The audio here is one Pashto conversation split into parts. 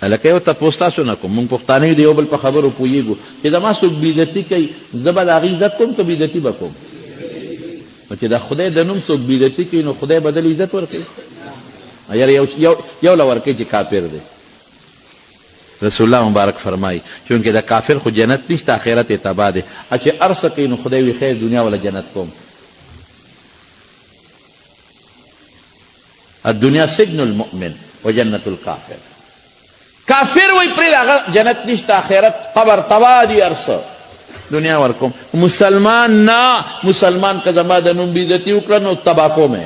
لکه یو تپوس تاسو نه کوم موږ پښتانه یو د یو بل په خبرو پوهېږو چې زما څوک بېعزتي کوي زه به د هغې عزت کوم که بېعزتي به کوم نو چې د خدای د نوم څوک بېعزتي کوي نو خدای به دل عزت ورکوي یاره یو له ورکوي چې کافر دی رسول الله مبارک فرمایي چونکې د کافر خو جنت نشته آخرت یې تباه دی چې هر څه کوي نو خدای وي خیر دنیا ولا جنت کوم الدنیا سجن المؤمن و جنت الکافر کافر وی پرې هغه جنت نشته آخرت قبر تباه دی هر څه دنیا ورکوم مسلمان نه مسلمان که زما د نوم بېعزتي وکړه نو تباه کوم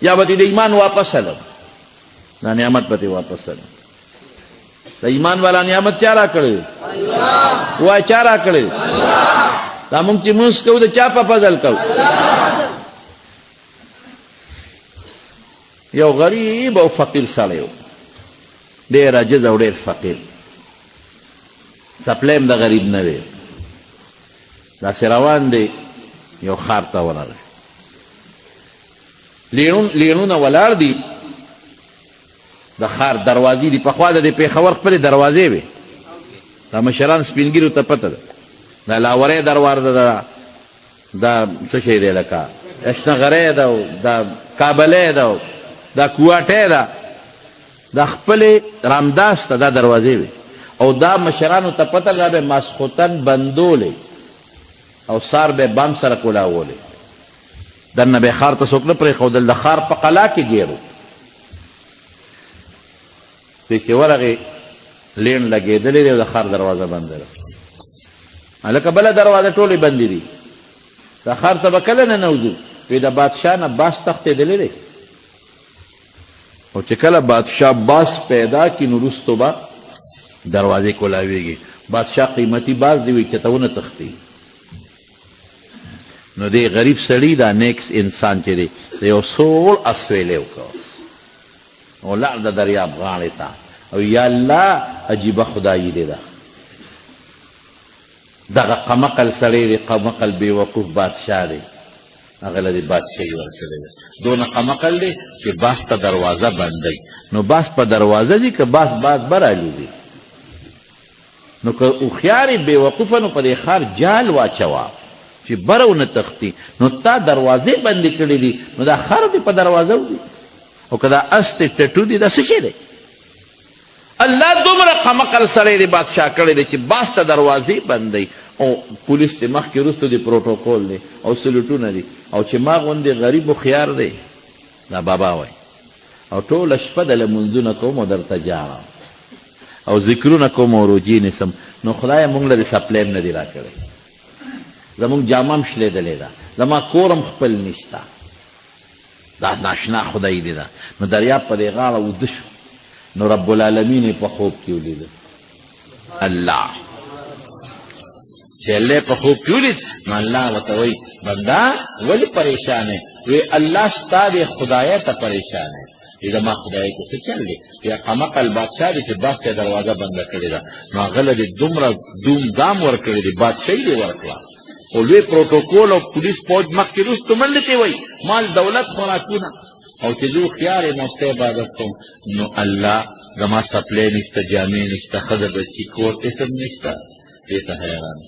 یا به د ایمان واپس هلم دا نعمت به ترې واپس هلم د ایمان والا نعمت چا را کړی وایه چا را کړی دا موږ چې مونځ کوو د چا په فضل کوو یو غریب او فقیر سړی و ډېر عاجز او ډېر فقیر څپلی هم د غریب نه دی داسې روان دی یو ښار ته ورغی لیڼونه ولاړ دي د ښار دروازې دي پخوا د پېښور خپلې دروازې وې دا مشران سپین ږیرو ته پته ده دا لاورۍ دروازه ده دا څه شی دی لکه اشنغری ده دا کابلی ده دا کوواټی ده دا خپلې رامداس ته دا دروازې وې او دا مشرانو ته پته ده به ماسخوتن بندولې او سار به بام سره کولاولې دننه به ښار ته څوک نه پرېښودل د ښار په قلا کې ګیرو دې چې ورغې لین لګېدلې دی او د ښار دروازه بنده ده هلکه بله دروازه ټولې بندې دي دا ښار ته به کله ننوځو وی د بادشاه نه باز تښتېدلی دی او چې کله بادشاه باز پیدا کړي نو وروستو به دروازې کولاویږي بادشاه قیمتي باز دی وی چې ته ونه تښتي نو دی غریب سړي دا نیکس انسان چې دی د یو سوړ اسویلی وکړ او لاړ د دریاب غاړې ته او یا الله عجیبه خدایي دی ده دغه قمقل سړی دی قمقل بېوقوف بادشاه دی هغه له دې بادشاهي ورکړې ده دونه قمقل دی چې باز ته دروازه بندوي نو باز په دروازه دی که باز به رالیږي نو که هوښیار یې بېوقوفه نو په دې ښار جال واچوه چې بره ونه تښتي نو تا دروازې بندې کړې دي نو دا خر دې په دروازه وځي او که دا اس دې ټټو دي دا څه شی دی الله دومره قمقل سړی دی بادشاه کړی دی چې باز ته دروازې بندوي او پولیس دې مخکې وروستو دې پروټوکول دی او سلوټونه دي او چې ما غوندې غریب هوښیار دی دا بابا وایي او ټوله شپه د لمونځونه کوم او درته جاړم او ذکرونه کوم او روجې نیسم نو خدایه موږ له دې سپلی هم نه دي راکړی زمونږ جامه هم شلېدلې ده زما کور هم خپل نشته دا ناشنا خدای دی ده نو دریاب په دې غاړه وده شو نو رب العالمین یې په خوب کې ولیده الله چې الله په خوب کې ولید نو الله ورته وایي بنده ولې پریشان یې وی الله ستا دی خدایه ته پریشان یې زما خدای کې څه چل دی یا قمقل بادشاه دی چې باز ته دروازه بنده کړې ده نو هغه له دې دومره دوم دام ورکړی دی بادشاهي دې ورکړه او لوی پروتوکول او پولیس فوج مخکې وروستو منډې ته وایي مال دولت خوراکونه او چې زه هوښیار یم او ستا عبادت کوم نو الله زما څپلی نشته جامې نشته ښځه بچي کور قسم نشته دې ته حیران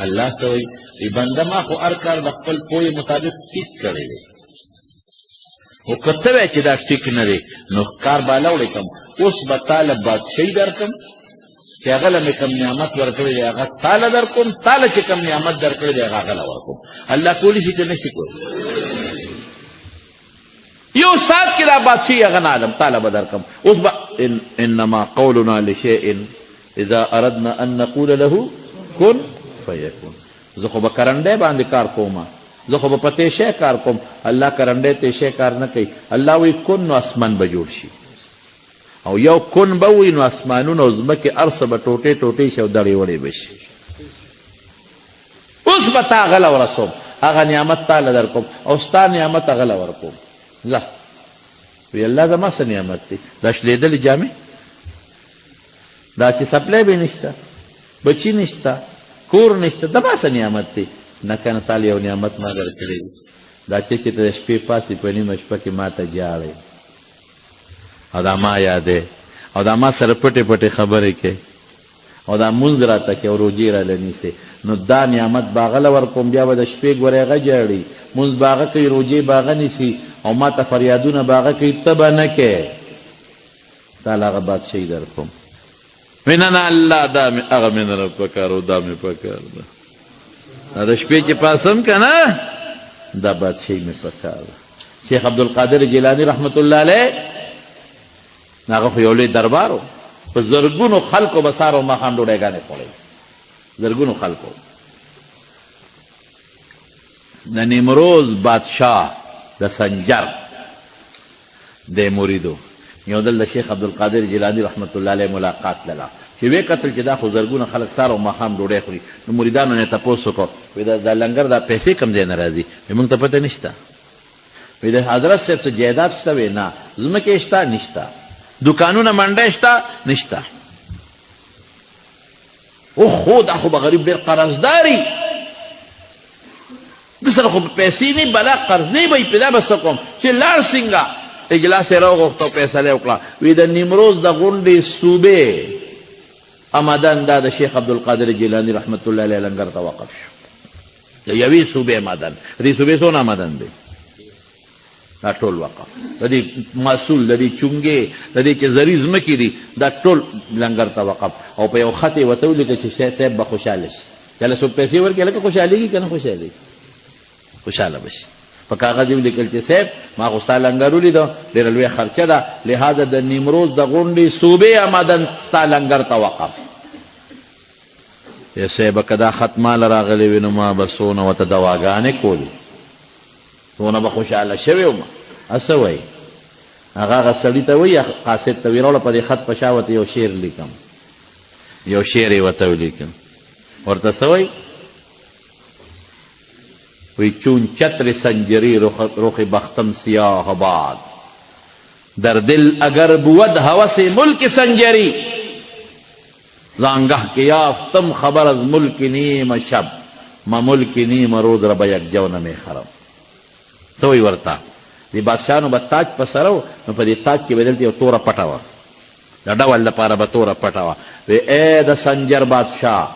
الله ته وایي ای بنده ما خو هر کار د خپل پوهې مطابق ټیک کړی دی خو که ته وایې چې دا ټیک نه دی نو کار بالا وړی کړم اوس به تاله بادشاهي درکړم چې هغه له مې کوم نعمت ورکړی دی هغه تاله در کوم تاله چې کوم نعمت درکړی دی هغه هغه له ورکوم الله کولی شي که نشي کولی یو ساعت کې دا بادشاهي هغه نه علم تاله به درکړم اوس به انما قولنا لشیء اذا اردنا ان نقول له کن فیکون زه خو به کرنډی باندې کار کوم زه خو به په تیشی کار کوم الله کرنډی تیشی کار نه کوي الله وایي کن نو اسمان به جوړ شي او یو کن به وي نو اسمانونه او ځمکې هر څه به ټوټې ټوټې شي او دړې وړې به شي اوس به تا هغه له ورسوم هغه نعمت تا له در کوم او ستا نعمت هغه له ورکوم ځه وی الله زما څه نعمت دی دا شلېدلې جامې دا چې سپلی به نشته بچي نشته کور نشته دا ما څه نعمت دی نه کنه تاله یو نعمت ما درکړی دی دا چې ته د شپې پاسې په نیمه شپه کې ما ته جاړې او دا ما یادې او دا ما سره پټې پټې خبرې کوي او دا مونځ راته کوي او روجې راله نیسي، نو دا نعمت به هغه له ورکوم، بیا به د شپې ګورې هغه جاړي، مونځ به هغه کوي، روجې به هغه نیسي او ما ته فریادونه به هغه کوي، ته به نه کوې. تا له هغه بادشاهي در کوم. وایي نه نه الله دا مې هغه مې نه پکار او دا مې پکار ده، دا د شپې چې پاسم که نه دا بادشاهي مې پکار ده. شیخ عبدالقادر جیلانی رحمت الله علیه هغه خو یو لوی دربار و، په زرګونو خلکو به سهار او ماښام ډوډۍ خوړی، زرګونو خلکو. د نیمروز بادشاه د سنجر د مریدو یو دل د شیخ عبدالقادر جیلانی رحمت الله علیه ملاقات لله، چې ویې کتل چې دا خو زرګونه خلک سهار او ماښام ډوډۍ خوري، نو مریدانو نه یې تپوس وکړو، وایي دا لنګر دا پیسې کوم ځای نه راځي؟ وایي موږ ته پته نشته. وایي د حضرت صاحب څه جایداد شته؟ وایي نه. ځمکې شته؟ نشته. دکانونه منډه شته؟ نشته. اوه دا خو به غریب ډېر قرضداري، د سره خو پیسې نه بلا قرضې به یې پیدا به څه کوم چې لاړ څنګه؟ اجلاس یې راوغوښته او فیصله یې وکړه، وایي د نیمروز د غونډې صوبې آمدن دا د شیخ عبدالقادر جیلانی رحمت الله علیه لنګر ته وقف شو. د یوې صوبې آمدن، د دې صوبې څونه آمدن دی؟ دا ټول وقف، د دې محصول، د دې چونګې، د دې چې زري ځمکې دي، دا ټول لنګر ته وقف. او په یو خط یې ورته ولیکه چې صاحب به خوشحاله شي، کله څوک پیسې ورکړي لکه خوشحالېږي که نه خوشحالېږي؟ خوشحاله به شي. په کاغذ یې ولیکل چې صاحب ما خو ستا لنګر ولیده، ډېره لویه خرچه ده، لهذا د نیمروز د غونډې صوبې آمدن ستا لنګر ته وقف. یا صاحبه که دا خط ماله راغلی وي نو ما به څونه ورته دواګانې کولې، څونه به خوشحاله شوی وم. څه وایي؟ هغه سړي ته وایي قاصد ته ویې راوړه په دې خط په شا ورته یو شعر لیکم، یو شعر یې ورته ولیکم. ورته څه وایي؟ وی چون چتر سنجری رخ بختم سیاه باد، در دل اگر بود هوس ملک سنجری، زانگه که یافتم خبر از ملک نیم شب، ما ملک نیم روز را به یک جو نمی خرم. څه وایي ورته؟ د بادشاهانو به تاج په سره و، نو په دې تاج کې به دلته یو توره پټه وه، د ډول لپاره به توره پټه وه. وی ای د سنجر بادشاه،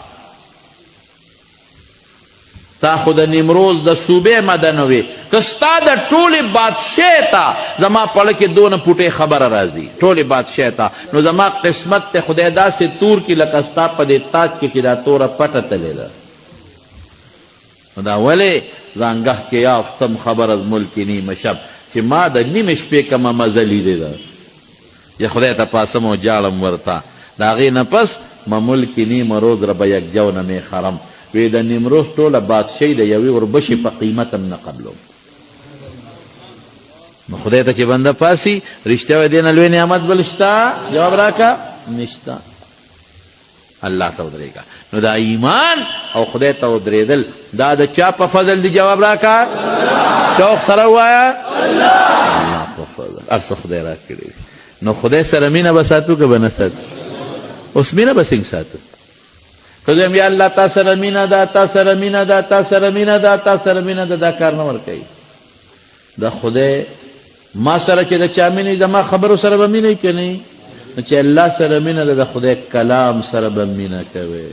تا خو د نیمروز د صوبې مدن وې، که ستا د ټولې بادشاه ته زما په زړه کې دونه پوټې خبره راځي، ټولې بادشاه ته، نو زما قسمت ته خدای داسې تور کړي لکه ستا په دې تاج کې چې دا توره پټه تلې ده. نو دا ولې؟ زانګه کې یافتم خبر از ملک نیمه شب، چې ما د نیمې شپې کومه مزه لیدې ده، یا خدای ته پاسم او جاړم ورته، د هغې نه پس ما ملک نیمه روز را به یک جو نمې خرم. وی د نیمروز ټوله بادشاهي د یوې وربشې په قیمت هم نه قبلوم. نو خدای ته چې بنده پاسي رښتیا وایي دې نه لوی نعمت بل شته؟ جواب راکړه نشته. الله ته ودرېږه. نو دا ایمان او خدای ته ودرېدل دا د چا په فضل دی؟ جواب راکړه شوق سره ووایه الله په فضل. هر څه خدای راکړي. نو خدای سره مینه به ساتو که به نه ساتو؟ اوس مینه به څنګه ساتو؟ که زه یا الله تا سره مینه ده، تا سره مینه ده، تا سره مینه ده، تا سره مینه ده، دا کار نه ورکوي. د خدای ما سره چې د چا مینه زما خبرو سره به مینه که نه؟ نو چې الله سره مینه ده د خدای کلام سره به مینه کوي.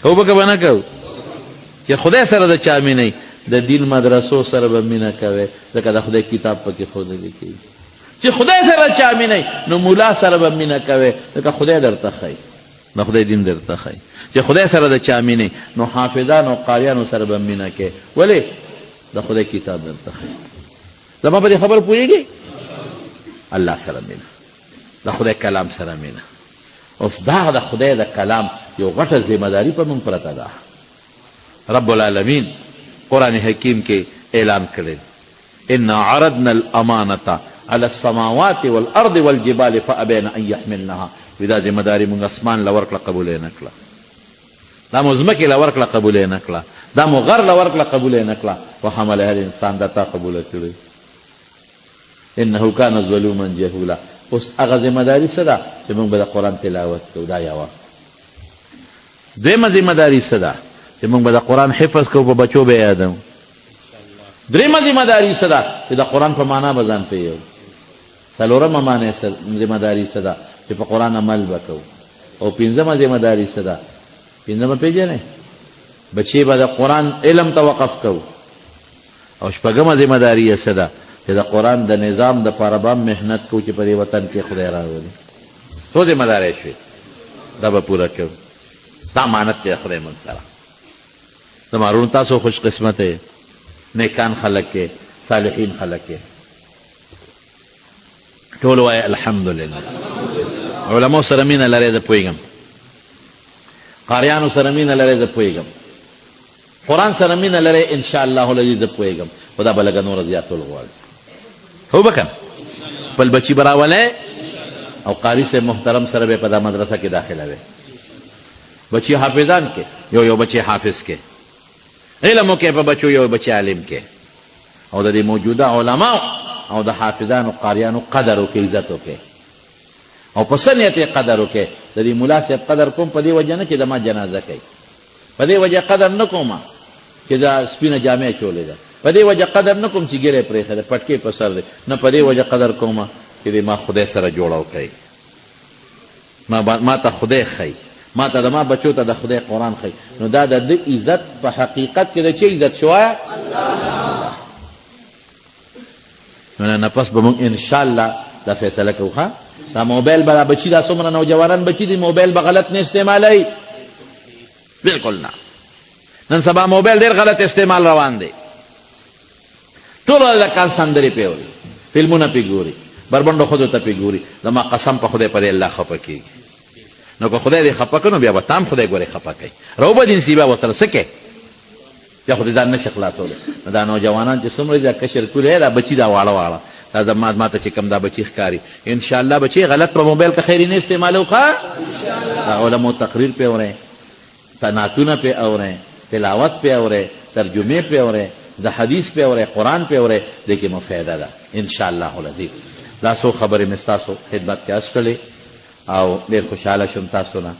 کوو به که به نه کوو؟ چې خدای سره د چا مینه د دین مدرسو سره به مینه کوي، ځکه د خدای کتاب پکې ښودلی کوي. چې خدای سره د چا مینه نو مولا سره به مینه کوي، ځکه خدای درته ښایي، د خدای دین درته ښایي. چې خدای سره د چا مینه نو حافظان او قاریانو سره به مینه کوي. ولې؟ د خدای کتاب درته ښایي. زما په دې خبر پوهېږي؟ الله سره مینه، د خدای کلام سره مینه. اوس دا د خدای د کلام یو غټه ذمہداري په موږ پرته ده. رب العالمین قرآن حکیم کې اعلان کړی انا عرضنا الامانة على السماوات والارض والجبال فابين ان يحملنها. دا ذمہداري موږ اسمان له ورکړه قبول یې نه کړه، دا مو ځمکې له ورکړه قبول یې نه کړه، دا مو غر له ورکړه قبول یې نه کړه. وحملها الانسان، دا تا قبوله کړی. انه کان ظلوما جهولا. اوس هغه ذمہداري څه ده چې موږ به د قرآن تلاوت کوو، دا یوه. دویمه ذمہداري څه ده چې موږ به د قرآن حفظ کوو، په بچو به یادوو. دریمه ذمہداري څه ده چې د قرآن په معنا به ځان پوهوو. څلورمه معنی ذمه داري څه ده چې په قرآن عمل به کوو او پنځمه ذمه داري څه ده پنځمه پېژنئ بچې به د قرآن علم ته وقف کوو او شپږمه ذمه داري یې څه ده چې د قرآن د نظام دپاره به هم محنت کوو چې په دې وطن کې خدای راولي څو ذمه دارۍ شوې دا به پوره کوو دا امانت دی خدای موږ سره زما وروڼو تاسو خوش قسمته نیکان خلک کې صالحین خلک کې ټول وایه الحمدلله علماء سره مینه لرئ زه پوهېږم قاریانو سره مینه لرئ زه پوهېږم قرآن سره مینه لرئ انشاءالله العزیز زه پوهېږم خو دا به لږه نوره زیاتول غواړي هو به که خپل بچي به راولئ او قاري صاحب محترم سره به په دا مدرسه کې داخلوئ بچي حافظان کې یو بچي حافظ کې علم وکړئ په بچو یو بچي عالم کې او د دې موجوده علماو او د حافظانو قاریانو قدر وکړئ عزت وکړئ او په څه نیت یې قدر وکړئ د دې ملا صاحب قدر کوم په دې وجه نه چې د ما جنازه کوي په دې وجه قدر نه کوم چې دا سپینه جامع چولې ده په دې وجه قدر نه کوم چې ګیرې پرېښی ده پټکې په سر دی نه په دې وجه قدر کوم چې دې ما خدای سره جوړه وکړئ ما ته خدای ښیي ما ته د ما بچو ته د خدای قرآن ښیي نو دا د ده عزت په حقیقت کې د چه عزت شوه نو نه پس به موږ انشاءالله دا فیصله کوو ښه دا موبایل به دا بچي دا څومره نوجوانان بچي دي موبایل به غلط نه استعمالوي بالکل نه نن سبا موبایل ډېر غلط استعمال روان دی ټول ورځ د کال سندرې پې اوري فلمونه پې ګوري بربنډو ښځو ته پې ګوري زما قسم په خدای په دې الله خفه کېږي نو که خدای دې خفه کړه نو بیا به تا هم خدای ګورې خفه کوي راوبدي نسي بیا ورسره څه کوې بیا خو دې ځان نشي خلاصولی نو دا نوجوانان چې څومره دي دا کشر کولې دا بچي دا واړه واړه دا ما ته چې کوم دا بچي ښکاري انشاءالله بچي غلط په موبایل که خیري نه استعمالو ښه دا علمو تقریر پې اورئ نعتونه پې اورئ تلاوت پې اورئ ترجمې پې اورئ د حدیث پې اورئ قرآن پې اورئ دې کې مو فایده ده انشاءالله العزیز دا څو خبرې مې ستاسو خدمت کې عرض کړلې او ډېر خوشحاله شوم تاسو نه